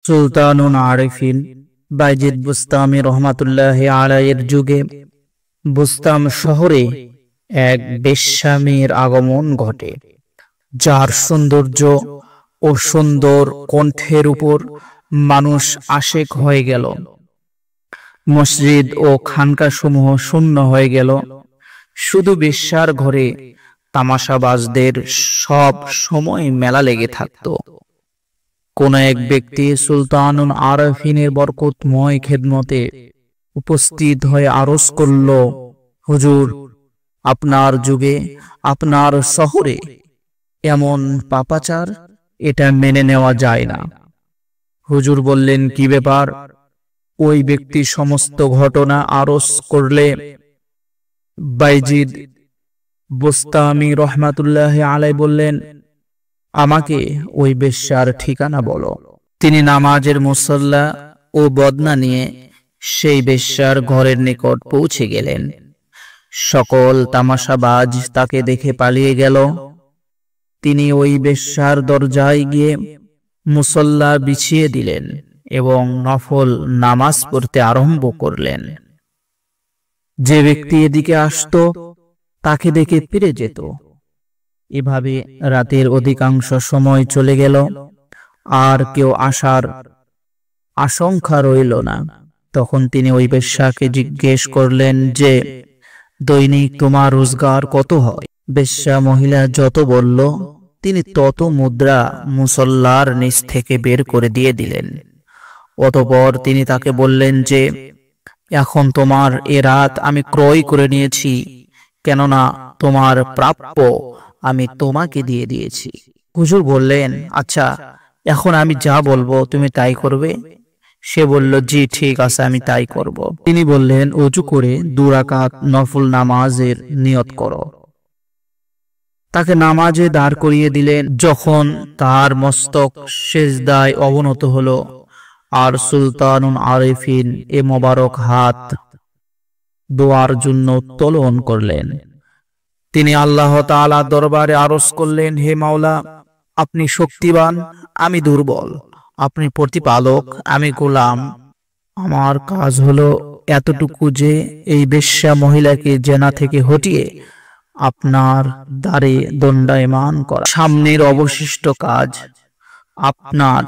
সুলতানুন আরিফিন বাইজিদ বুস্তামি রহমাতুল্লাহি আলাইহির যুগে বুস্তাম শহরে এক বেশ্যা মেয়ের আগমন ঘটে, যার সৌন্দর্য ও সুন্দর কণ্ঠের উপর মানুষ আশেক হয়ে গেল। মসজিদ ও খানকাসমূহ শূন্য হয়ে গেল। শুধু বেশ্যার ঘরে তামাশাবাজদের সব সময় মেলা লেগে থাকত। কোন এক ব্যক্তি সুলতানুন আরিফিনের বরকতময় খেদমতে উপস্থিত হয়ে আরজ করল, হুজুর, আপনার যুগে আপনার শহরে এমন পাপাচার, এটা মেনে নেওয়া যায় না। হুজুর বললেন, কি ব্যাপার? ওই ব্যক্তি সমস্ত ঘটনা আরজ করলে বাইজিদ বুস্তামি রহমাতুল্লাহি আলাইহি বললেন, আমাকে ওই বেশ্যার ঠিকানা বলো। তিনি নামাজের মুসল্লা ও বদনা নিয়ে সেই বেশ্যার ঘরের নিকট পৌঁছে গেলেন। সকল তামাশাবাজ তাকে দেখে পালিয়ে গেল। তিনি ওই বেশ্যার দরজায় গিয়ে মুসল্লা বিছিয়ে দিলেন এবং নফল নামাজ পড়তে আরম্ভ করলেন। যে ব্যক্তি এদিকে আসতো তাকে দেখে ফিরে যেত। এভাবে রাতের অধিকাংশ সময় চলে গেল, আর কেউ আসার আশঙ্কা রইল না। তখন তিনি ওই বেশ্যাকে জিজ্ঞেস করলেন যে, দৈনিক তোমার রোজগার কত হয়? বেশ্যা মহিলা যত বলল, তিনি তত মুদ্রা মুসল্লার নিচ থেকে বের করে দিয়ে দিলেন। অতঃপর তিনি তাকে বললেন যে, এখন তোমার এ রাত আমি ক্রয় করে নিয়েছি, কেননা তোমার প্রাপ্য আমি তোমাকে দিয়ে দিয়েছি। হুজুর বললেন, আচ্ছা, এখন আমি যা বলবো তুমি তাই করবে? সে বলল, জি ঠিক আছে, আমি তাই করব। তিনি বললেন, ওযু করে 2 রাকাত নফল নামাজের নিয়ত করো। তাকে নামাজে দাঁড় করিয়ে দিলেন। যখন তার মস্তক সিজদায় অবনত হলো আর সুলতানুন আরিফিন এ মোবারক হাত দোয়ার জন্য উত্তোলন করলেন, তিনি আল্লাহ তাআলার দরবারে আরজ করলেন, হে মাওলা, আপনি শক্তিবান, আমি দুর্বল, আপনি প্রতিপালক, আমি গোলাম। আমার কাজ হলো এতটুকু যে এই বেশ্যা মহিলাকে জেনা থেকে হটিয়ে আপনার দ্বারে দণ্ডায়মান করা। সামনের অবশিষ্ট কাজ আপনার।